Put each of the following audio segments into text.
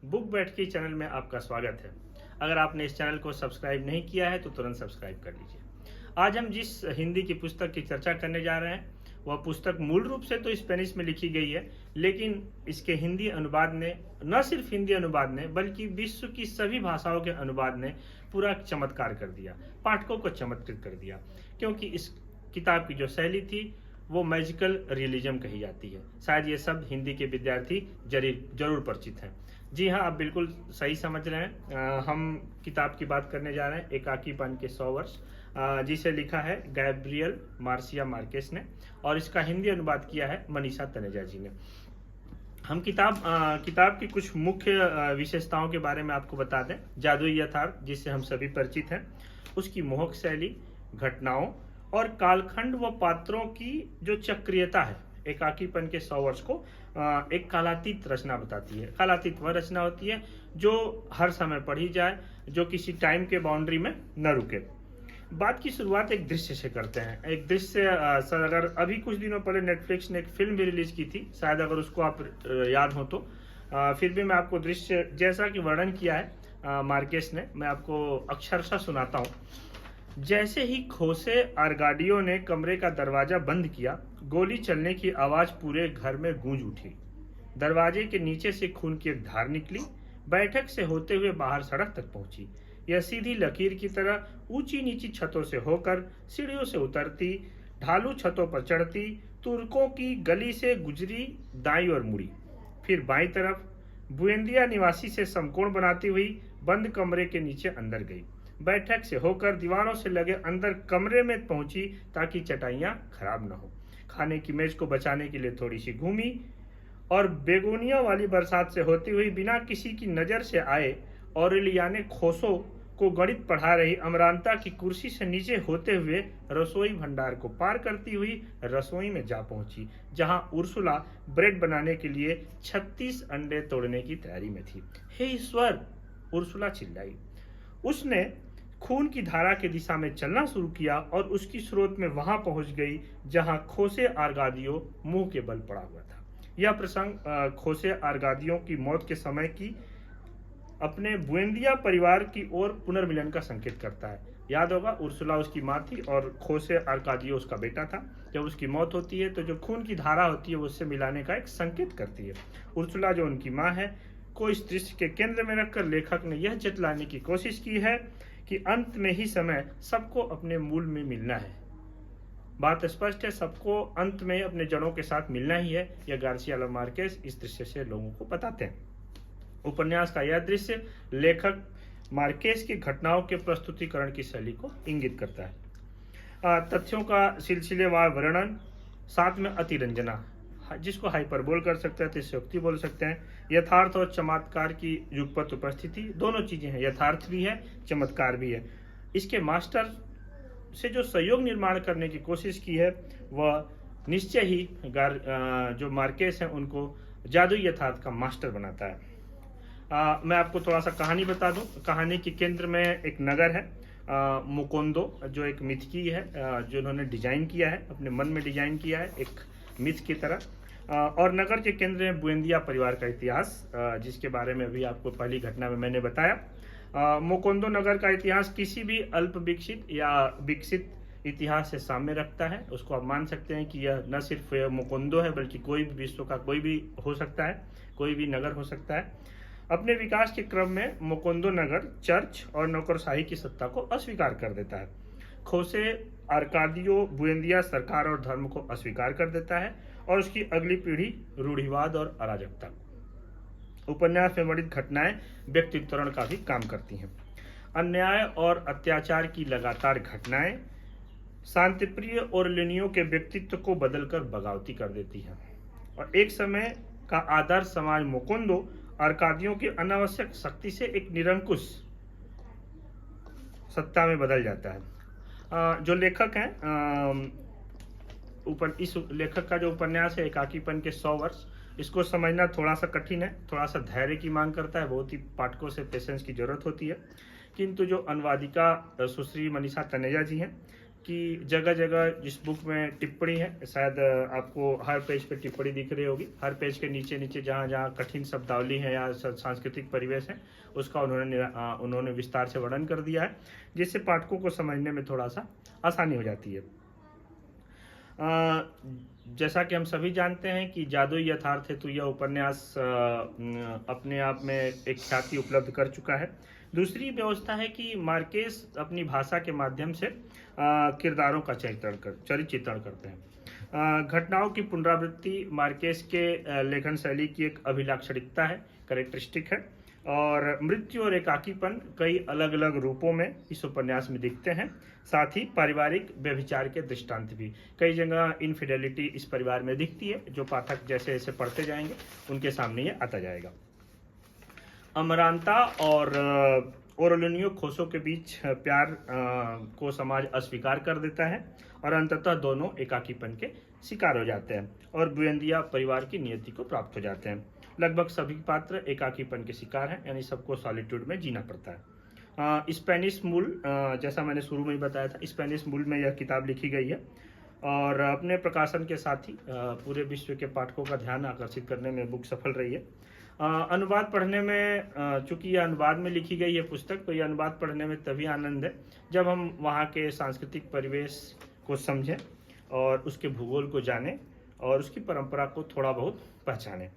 Book बैठकी channel में आपका स्वागत है। अगर आपने इस चैनल को सब्सक्राइब नहीं किया है तो तुरंत सब्सक्राइब कर लीजिए। आज हम जिस हिंदी की पुस्तक की चर्चा करने जा रहे हैं वह पुस्तक मूल रूप से तो स्पेनिश में लिखी गई है, लेकिन इसके हिंदी अनुवाद ने, न सिर्फ हिंदी अनुवाद ने बल्कि विश्व की सभी भाषाओं के अनुवाद ने पूरा चमत्कार कर दिया, पाठकों को चमत्कृत कर दिया। क्योंकि इस किताब की जो शैली थी वो मैजिकल रियलिज्म कही जाती है। शायद ये शब्द हिंदी के विद्यार्थी जरूर परिचित हैं। जी हाँ, आप बिल्कुल सही समझ रहे हैं। हम किताब की बात करने जा रहे हैं एकाकीपन के 100 वर्ष, जिसे लिखा है गैब्रियल मार्सिया मार्केस ने, और इसका हिंदी अनुवाद किया है मनीषा तनेजा जी ने। हम किताब की कुछ मुख्य विशेषताओं के बारे में आपको बता दें। जादुई यथार्थ, जिससे हम सभी परिचित हैं, उसकी मोहक शैली, घटनाओं और कालखंड व पात्रों की जो चक्रियता है, एकाकीपन के 100 वर्ष को एक कालातीत रचना बताती है। कालातीत वह रचना होती है जो हर समय पढ़ी जाए, जो किसी टाइम के बाउंड्री में न रुके। बात की शुरुआत एक दृश्य से करते हैं। एक दृश्य, अगर अभी कुछ दिनों पहले नेटफ्लिक्स ने एक फिल्म भी रिलीज की थी, शायद अगर उसको आप याद हो तो, फिर भी मैं आपको दृश्य जैसा कि वर्णन किया है मार्केस ने, मैं आपको अक्षरशः सुनाता हूँ। जैसे ही खोसे आर्गाडियो ने कमरे का दरवाजा बंद किया, गोली चलने की आवाज पूरे घर में गूंज उठी। दरवाजे के नीचे से खून की एक धार निकली, बैठक से होते हुए बाहर सड़क तक पहुंची। यह सीधी लकीर की तरह ऊंची नीची छतों से होकर सीढ़ियों से उतरती, ढालू छतों पर चढ़ती, तुर्कों की गली से गुजरी, दाईं ओर मुड़ी, फिर बाईं तरफ बुएंदिया निवासी से समकोण बनाती हुई बंद कमरे के नीचे अंदर गई। बैठक से होकर दीवारों से लगे अंदर कमरे में पहुंची ताकि चटाइयां खराब न हो। खाने की मेज को बचाने के लिए थोड़ी सी घूमी और बेगोनिया वाली बरसात से होती हुई बिना किसी की नजर से आए औरेलियाने खोसो को गणित पढ़ा रही अमरांता की कुर्सी से नीचे होते हुए रसोई भंडार को पार करती हुई रसोई में जा पहुंची, जहां उर्सुला ब्रेड बनाने के लिए 36 अंडे तोड़ने की तैयारी में थी। हे ईश्वर, उर्सुला चिल्लाई। उसने खून की धारा की दिशा में चलना शुरू किया और उसकी स्रोत में वहां पहुंच गई जहां खोसे आर्गादियो मुंह के बल पड़ा हुआ था। यह प्रसंग खोसे आर्गादियो की मौत के समय की अपने बुएंदिया परिवार की ओर पुनर्मिलन का संकेत करता है। याद होगा, उर्सुला उसकी माँ थी और खोसे आर्कादियो उसका बेटा था। जब उसकी मौत होती है तो जो खून की धारा होती है वो उससे मिलाने का एक संकेत करती है। उर्सुला जो उनकी माँ है, को इस दृश्य के केंद्र में रखकर लेखक ने यह जतलाने की कोशिश की है कि अंत में ही समय सबको अपने मूल में मिलना है। बात स्पष्ट है, सबको अंत में अपने जड़ों के साथ मिलना ही है। यह गार्सिया मार्केस इस दृश्य से लोगों को बताते हैं। उपन्यास का यह दृश्य लेखक मार्केस की घटनाओं के प्रस्तुतिकरण की शैली को इंगित करता है। तथ्यों का सिलसिलेवार वर्णन, साथ में अतिरंजना, जिसको हाइपरबोल कर सकते हैं, अतिशयोक्ति बोल सकते हैं, यथार्थ और चमत्कार की युगपत उपस्थिति, दोनों चीजें हैं, यथार्थ भी है, चमत्कार भी है। इसके मास्टर से जो सहयोग निर्माण करने की कोशिश की है वह निश्चय ही जो मार्केस हैं उनको जादुई यथार्थ का मास्टर बनाता है। मैं आपको थोड़ा सा कहानी बता दूं। कहानी के केंद्र में एक नगर है, मुकोंदो, जो एक मिथकी है, जो उन्होंने डिजाइन किया है, अपने मन में डिजाइन किया है एक मिथ की तरह। और नगर के केंद्र में बुएंदिया परिवार का इतिहास, जिसके बारे में अभी आपको पहली घटना में मैंने बताया। मुकोंदो नगर का इतिहास किसी भी अल्प विकसित या विकसित इतिहास से सामने रखता है। उसको आप मान सकते हैं कि यह न सिर्फ मुकोंदो है बल्कि कोई भी विश्व का कोई भी हो सकता है, कोई भी नगर हो सकता है। अपने विकास के क्रम में मुकोंदो नगर चर्च और नौकरशाही की सत्ता को अस्वीकार कर देता है। खोसे आर्कादियो बुएंदिया सरकार और धर्म को अस्वीकार कर देता है और उसकी अगली पीढ़ी रूढ़िवाद और अराजकता। उपन्यास में वर्णित घटनाएं व्यक्तित्वरण का भी काम करती हैं। अन्याय और अत्याचार की लगातार घटनाएं शांतिप्रिय ओरलेनियो के व्यक्तित्व को बदलकर बगावती कर देती हैं और एक समय का आदर्श समाज मुकुंदो आर्कादियों की अनावश्यक शक्ति से एक निरंकुश सत्ता में बदल जाता है। जो लेखक हैं, इस लेखक का जो उपन्यास है एकाकीपन के 100 वर्ष, इसको समझना थोड़ा सा कठिन है, थोड़ा सा धैर्य की मांग करता है, बहुत ही पाठकों से पेशेंस की जरूरत होती है। किंतु जो अनुवादिका सुश्री मनीषा तनेजा जी हैं, कि जगह जगह जिस बुक में टिप्पणी है, शायद आपको हर पेज पे टिप्पणी दिख रही होगी। हर पेज के नीचे नीचे जहाँ जहाँ कठिन शब्दावली है या सांस्कृतिक परिवेश है, उसका उन्होंने विस्तार से वर्णन कर दिया है, जिससे पाठकों को समझने में थोड़ा सा आसानी हो जाती है। जैसा कि हम सभी जानते हैं कि जादुई यथार्थ है, तो यह उपन्यास अपने आप में एक ख्याति उपलब्ध कर चुका है। दूसरी व्यवस्था है कि मार्केस अपनी भाषा के माध्यम से किरदारों का चरित्रण करते हैं। घटनाओं की पुनरावृत्ति मार्केस के लेखन शैली की एक अभिलाक्षणिकता है, कैरेक्टरिस्टिक है। और मृत्यु और एकाकीपन कई अलग अलग रूपों में इस उपन्यास में दिखते हैं। साथ ही पारिवारिक व्यभिचार के दृष्टांत भी, कई जगह इनफिडेलिटी इस परिवार में दिखती है, जो पाठक जैसे जैसे पढ़ते जाएंगे उनके सामने ये आता जाएगा। अमरांता और ओरोलिनियो खोसो के बीच प्यार को समाज अस्वीकार कर देता है और अंततः दोनों एकाकीपन के शिकार हो जाते हैं और बुएंदिया परिवार की नियति को प्राप्त हो जाते हैं। लगभग सभी पात्र एकाकीपन के शिकार हैं, यानी सबको सॉलिट्यूड में जीना पड़ता है। स्पेनिश मूल, जैसा मैंने शुरू में ही बताया था, स्पेनिश मूल में यह किताब लिखी गई है और अपने प्रकाशन के साथ ही पूरे विश्व के पाठकों का ध्यान आकर्षित करने में बुक सफल रही है। अनुवाद पढ़ने में, चूंकि यह अनुवाद में लिखी गई है पुस्तक, तो यह अनुवाद पढ़ने में तभी आनंद है जब हम वहाँ के सांस्कृतिक परिवेश को समझें और उसके भूगोल को जानें और उसकी परंपरा को थोड़ा बहुत पहचानें।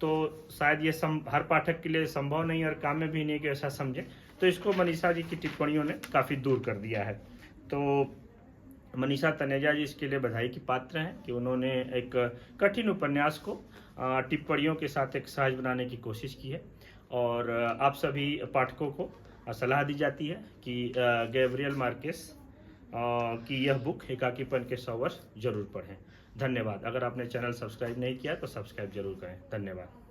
तो शायद ये हर पाठक के लिए संभव नहीं और काम में भी नहीं कि ऐसा समझें, तो इसको मनीषा जी की टिप्पणियों ने काफ़ी दूर कर दिया है। तो मनीषा तनेजा जी इसके लिए बधाई की पात्र हैं कि उन्होंने एक कठिन उपन्यास को टिप्पणियों के साथ एक सहज बनाने की कोशिश की है। और आप सभी पाठकों को सलाह दी जाती है कि गैब्रियल मार्केस की यह बुक एकाकीपन के 100 वर्ष जरूर पढ़ें। धन्यवाद। अगर आपने चैनल सब्सक्राइब नहीं किया तो सब्सक्राइब जरूर करें। धन्यवाद।